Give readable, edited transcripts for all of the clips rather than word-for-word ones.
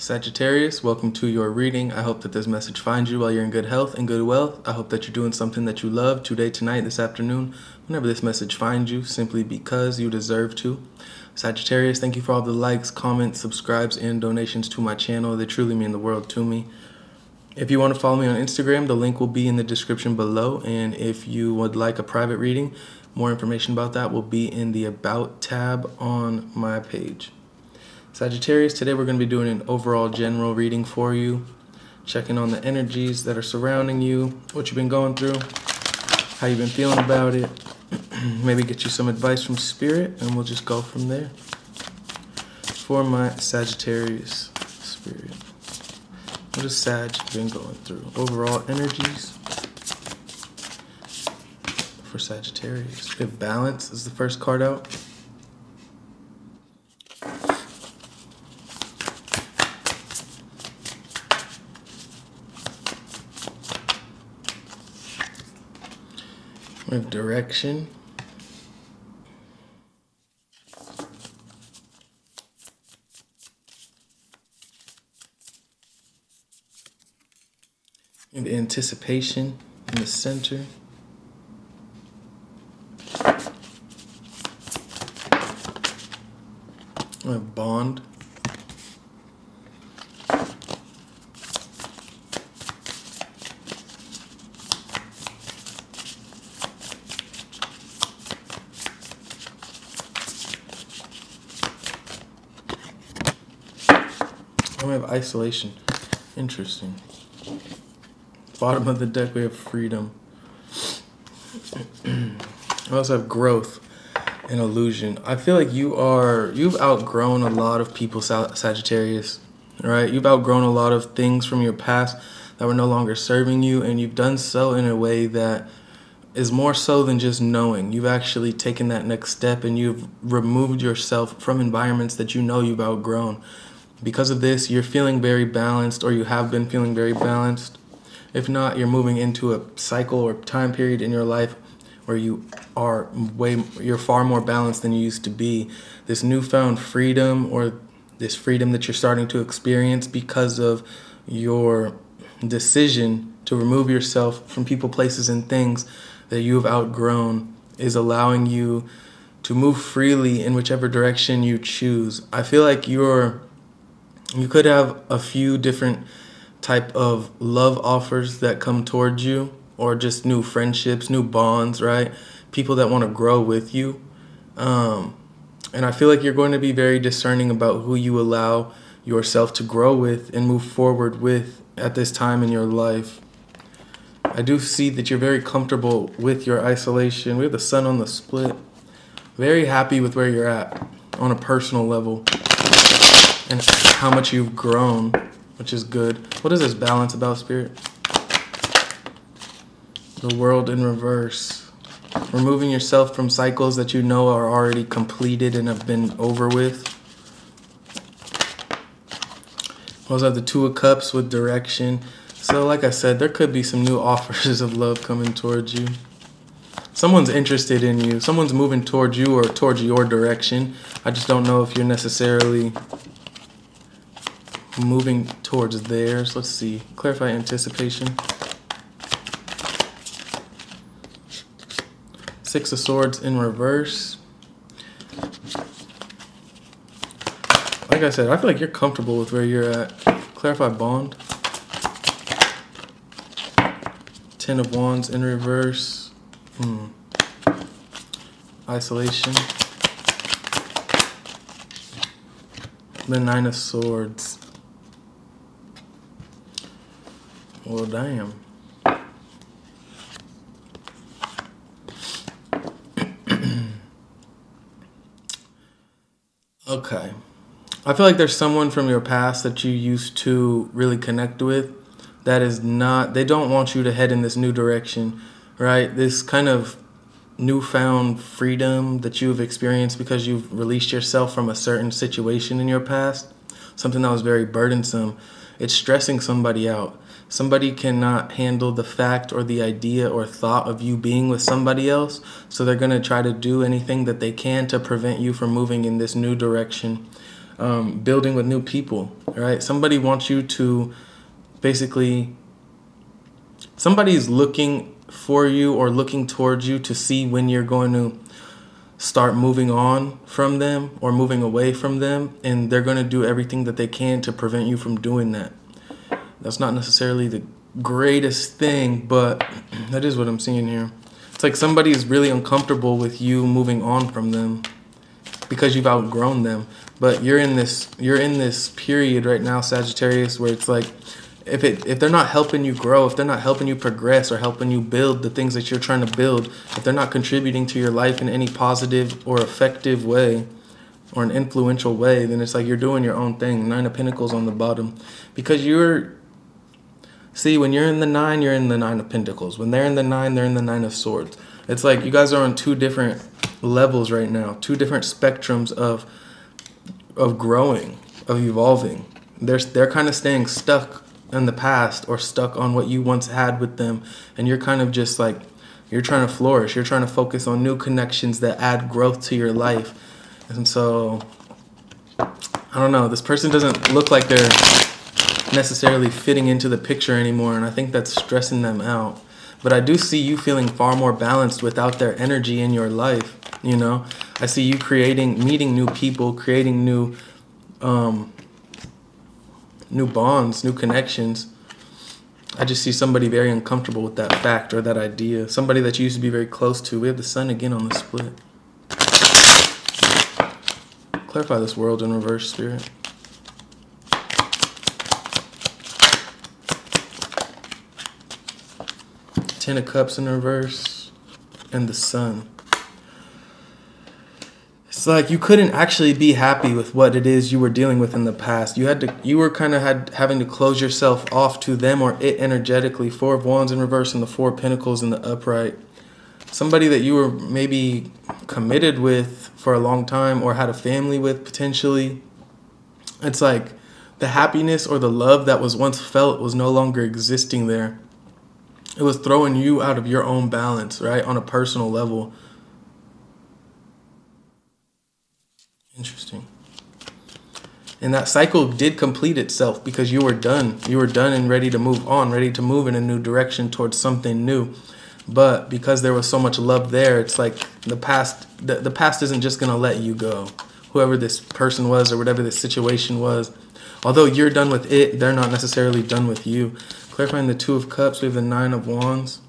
Sagittarius, welcome to your reading. I hope that this message finds you while you're in good health and good wealth. I hope that you're doing something that you love today, tonight, this afternoon, whenever this message finds you, simply because you deserve to. Sagittarius, thank you for all the likes, comments, subscribes, and donations to my channel. They truly mean the world to me. If you want to follow me on Instagram, the link will be in the description below. And if you would like a private reading, more information about that will be in the About tab on my page. Sagittarius, today we're going to be doing an overall general reading for you, checking on the energies that are surrounding you, what you've been going through, how you've been feeling about it, maybe get you some advice from Spirit, and we'll just go from there. For my Sagittarius Spirit, what has Sag been going through? Overall energies for Sagittarius. If Balance is the first card out. We have Direction. And Anticipation in the center. We have Bond. And we have Isolation. Interesting. Bottom of the deck, we have Freedom. We also have Growth and Illusion. I feel like you've outgrown a lot of people, Sagittarius, right? You've outgrown a lot of things from your past that were no longer serving you, and you've done so in a way that is more so than just knowing. You've actually taken that next step, and you've removed yourself from environments that you know you've outgrown. Because of this, you're feeling very balanced, or you have been feeling very balanced. If not, you're moving into a cycle or time period in your life where you're far more balanced than you used to be. This newfound freedom, or this freedom that you're starting to experience because of your decision to remove yourself from people, places, and things that you have outgrown, is allowing you to move freely in whichever direction you choose. I feel like you could have a few different type of love offers that come towards you, or just new friendships, new bonds, right? People that want to grow with you. And I feel like you're going to be very discerning about who you allow yourself to grow with and move forward with at this time in your life. I do see that you're very comfortable with your isolation. We have the Sun on the split. Very happy with where you're at on a personal level and how much you've grown, which is good. What is this Balance about, Spirit? The World in reverse. Removing yourself from cycles that you know are already completed and have been over with. We also have the Two of Cups with Direction. So like I said, there could be some new offers of love coming towards you. Someone's interested in you. Someone's moving towards you or towards your direction. I just don't know if you're necessarily moving towards theirs. Let's see. Clarify Anticipation. Six of Swords in reverse. Like I said, I feel like you're comfortable with where you're at. Clarify Bond. Ten of Wands in reverse. Isolation. The Nine of Swords. Well, damn. Okay. I feel like there's someone from your past that you used to really connect with that is not, they don't want you to head in this new direction, right? This kind of newfound freedom that you've experienced because you've released yourself from a certain situation in your past, something that was very burdensome. It's stressing somebody out. Somebody cannot handle the fact or the idea or thought of you being with somebody else, so they're going to try to do anything that they can to prevent you from moving in this new direction. building with new people, right? Somebody wants you to basically, somebody's looking for you or looking towards you to see when you're going to start moving on from them or moving away from them, and they're going to do everything that they can to prevent you from doing that. That's not necessarily the greatest thing, but that is what I'm seeing here. It's like somebody is really uncomfortable with you moving on from them because you've outgrown them. But you're in this period right now, Sagittarius, where it's like if they're not helping you grow, if they're not helping you progress or helping you build the things that you're trying to build, if they're not contributing to your life in any positive or effective way or an influential way, then it's like you're doing your own thing. 9 of Pentacles on the bottom. Because see, when you're in the 9, you're in the 9 of Pentacles. When they're in the 9, they're in the 9 of Swords. It's like you guys are on 2 different levels right now, 2 different spectrums of growing, of evolving. They're kind of staying stuck in the past or stuck on what you once had with them, and you're kind of just like, you're trying to flourish. You're trying to focus on new connections that add growth to your life. And so, I don't know, this person doesn't look like they're necessarily fitting into the picture anymore, and I think that's stressing them out. But I do see you feeling far more balanced without their energy in your life. You know, I see you meeting new people, creating new bonds, new connections. I just see somebody very uncomfortable with that fact or that idea. Somebody that you used to be very close to. We have the Sun again on the split. Clarify this world in reverse, Spirit. Ten of Cups in reverse and the Sun. It's like you couldn't actually be happy with what it is you were dealing with in the past. You were kind of having to close yourself off to them or it energetically. 4 of Wands in reverse and the 4 of Pentacles in the upright. Somebody that you were maybe committed with for a long time or had a family with potentially. It's like the happiness or the love that was once felt was no longer existing there. It was throwing you out of your own balance, right? On a personal level. Interesting. And that cycle did complete itself because you were done. You were done and ready to move on, ready to move in a new direction towards something new. But because there was so much love there, it's like the past isn't just going to let you go. Whoever this person was or whatever this situation was. Although you're done with it, they're not necessarily done with you. Clarifying the 2 of Cups, we have the 9 of Wands.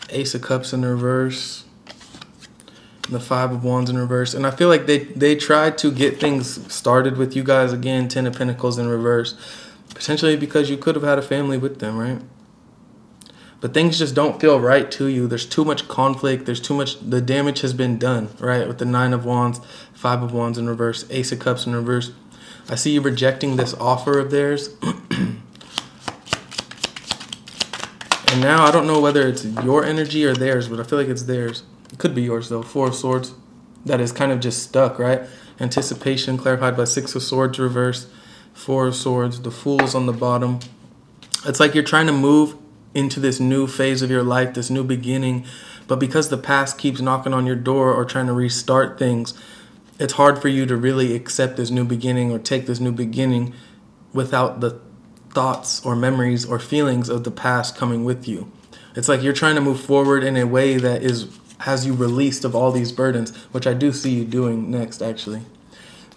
Ace of Cups in reverse. And the 5 of Wands in reverse. And I feel like they tried to get things started with you guys again. 10 of Pentacles in reverse. Potentially because you could have had a family with them, right? But things just don't feel right to you. There's too much conflict. There's too much. The damage has been done, right? With the 9 of Wands, 5 of Wands in reverse, Ace of Cups in reverse. I see you rejecting this offer of theirs. And now I don't know whether it's your energy or theirs, but I feel like it's theirs. It could be yours, though. 4 of Swords. That is kind of just stuck, right? Anticipation clarified by 6 of Swords reverse, 4 of Swords, the Fool's on the bottom. It's like you're trying to move into this new phase of your life, this new beginning, but because the past keeps knocking on your door or trying to restart things, it's hard for you to really accept this new beginning or take this new beginning without the thoughts or memories or feelings of the past coming with you. It's like you're trying to move forward in a way that has you released of all these burdens, which I do see you doing next, actually.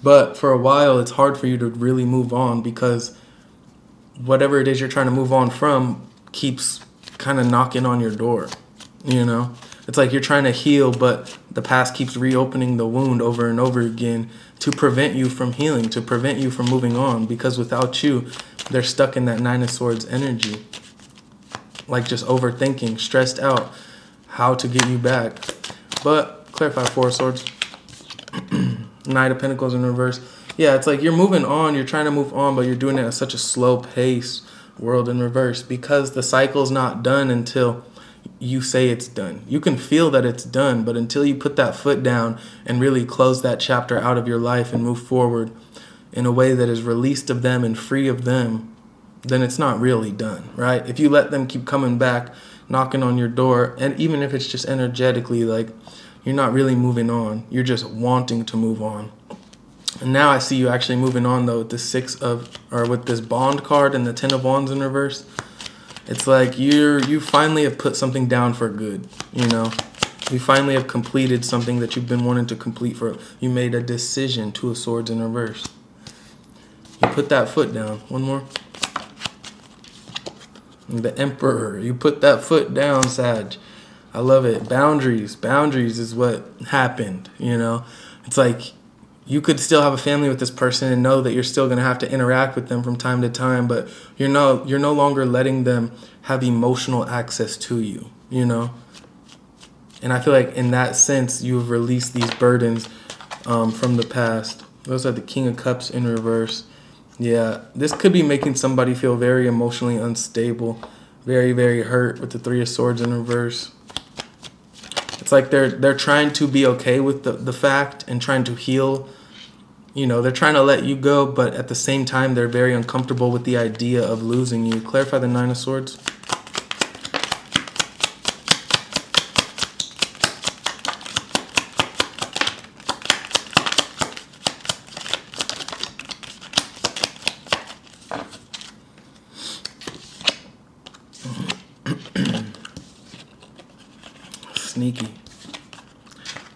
But for a while, it's hard for you to really move on because whatever it is you're trying to move on from keeps kind of knocking on your door, you know? It's like you're trying to heal, but the past keeps reopening the wound over and over again to prevent you from healing, to prevent you from moving on, because without you, they're stuck in that 9 of Swords energy. Like just overthinking, stressed out, how to get you back. But clarify 4 of Swords. 9 of Pentacles in reverse. Yeah, it's like you're moving on, you're trying to move on, but you're doing it at such a slow pace. World in reverse, because the cycle's not done until you say it's done. You can feel that it's done, but until you put that foot down and really close that chapter out of your life and move forward in a way that is released of them and free of them, then it's not really done, right? If you let them keep coming back, knocking on your door. And even if it's just energetically, like, you're not really moving on. You're just wanting to move on. And now I see you actually moving on, though, with with this Bond card and the Ten of Wands in reverse. It's like you finally have put something down for good, you know? You finally have completed something that you've been wanting to complete for. You made a decision. Two of Swords in reverse. You put that foot down. One more. The Emperor. You put that foot down, Sag. I love it. Boundaries. Boundaries is what happened, you know? It's like you could still have a family with this person and know that you're still going to have to interact with them from time to time, but you're no longer letting them have emotional access to you, you know? And I feel like in that sense, you've released these burdens from the past. Those are the King of Cups in reverse. Yeah, this could be making somebody feel very emotionally unstable, very, very hurt with the Three of Swords in reverse. It's like they're trying to be okay with the fact and trying to heal. You know, they're trying to let you go, but at the same time, they're very uncomfortable with the idea of losing you. Clarify the Nine of Swords. Sneaky.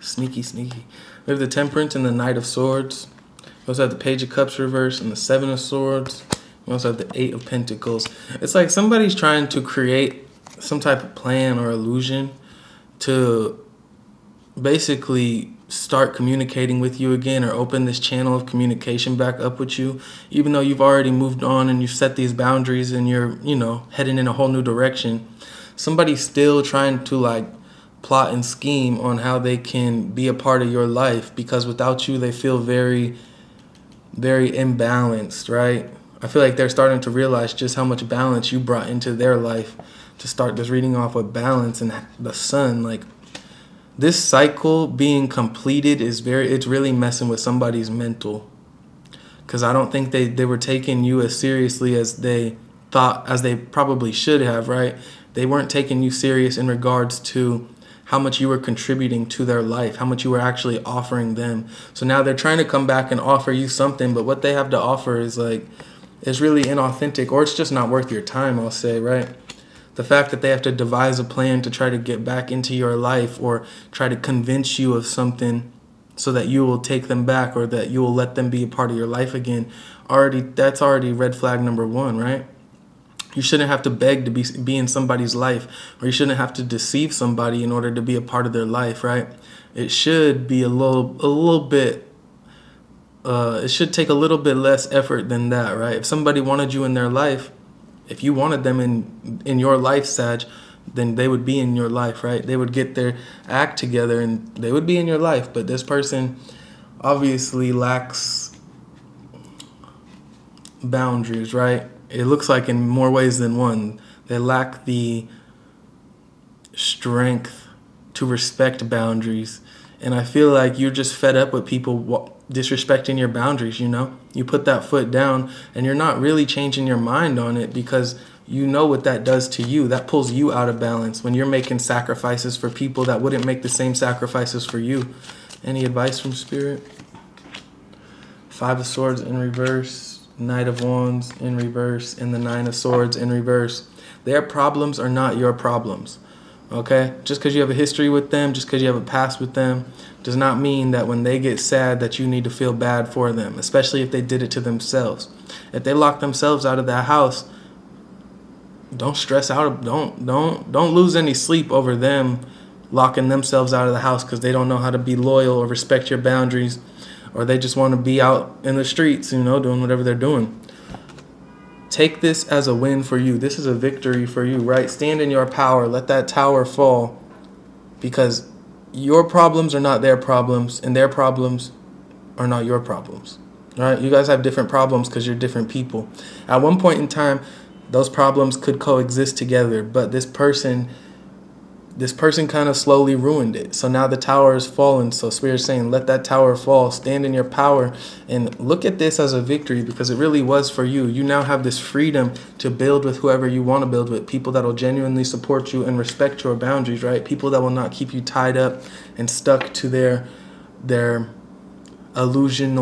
Sneaky, sneaky. We have the Temperance and the Knight of Swords. We also have the Page of Cups reverse and the Seven of Swords. We also have the Eight of Pentacles. It's like somebody's trying to create some type of plan or illusion to basically start communicating with you again or open this channel of communication back up with you, even though you've already moved on and you've set these boundaries and you're, you know, heading in a whole new direction. Somebody's still trying to, like, plot and scheme on how they can be a part of your life, because without you they feel very, very imbalanced, right? I feel like they're starting to realize just how much balance you brought into their life. To start this reading off with balance and the Sun, like, this cycle being completed it's really messing with somebody's mental, because I don't think they were taking you as seriously as they thought, as they probably should have, right? They weren't taking you serious in regards to how much you were contributing to their life, how much you were actually offering them. So now they're trying to come back and offer you something, but what they have to offer is like, is really inauthentic, or it's just not worth your time, I'll say, right? The fact that they have to devise a plan to try to get back into your life or try to convince you of something so that you will take them back or that you will let them be a part of your life again, that's already red flag number one, right? You shouldn't have to beg to be in somebody's life, or you shouldn't have to deceive somebody in order to be a part of their life, right? It should be a little bit, it should take a little bit less effort than that, right? If somebody wanted you in their life, if you wanted them in your life, Sag, then they would be in your life, right? They would get their act together and they would be in your life. But this person obviously lacks boundaries, right? It looks like in more ways than one. They lack the strength to respect boundaries. And I feel like you're just fed up with people disrespecting your boundaries, you know? You put that foot down and you're not really changing your mind on it because you know what that does to you. That pulls you out of balance when you're making sacrifices for people that wouldn't make the same sacrifices for you. Any advice from Spirit? Five of Swords in reverse. Knight of Wands in reverse, and the Nine of Swords in reverse. Their problems are not your problems, okay? Just because you have a history with them, just because you have a past with them, does not mean that when they get sad that you need to feel bad for them, especially if they did it to themselves. If they lock themselves out of that house, don't stress out. Don't lose any sleep over them locking themselves out of the house because they don't know how to be loyal or respect your boundaries, or they just want to be out in the streets, you know, doing whatever they're doing. Take this as a win for you. This is a victory for you, right? Stand in your power. Let that tower fall, because your problems are not their problems, and their problems are not your problems, right? You guys have different problems because you're different people. At one point in time, those problems could coexist together, but this person this person kind of slowly ruined it. So now the tower has fallen. So Spirit is saying, let that tower fall. Stand in your power and look at this as a victory, because it really was for you. You now have this freedom to build with whoever you want to build with, people that will genuinely support you and respect your boundaries, right? People that will not keep you tied up and stuck to their illusion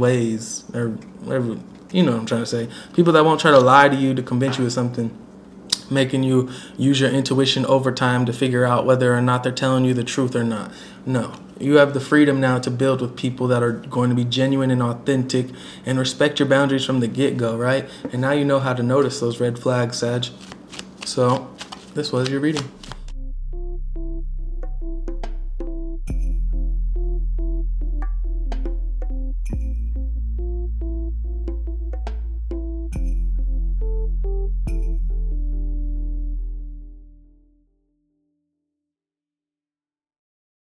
ways, or whatever, you know what I'm trying to say. People that won't try to lie to you to convince you of something, making you use your intuition over time to figure out whether or not they're telling you the truth or not. No, you have the freedom now to build with people that are going to be genuine and authentic and respect your boundaries from the get-go, right? And now you know how to notice those red flags, Sag. So this was your reading.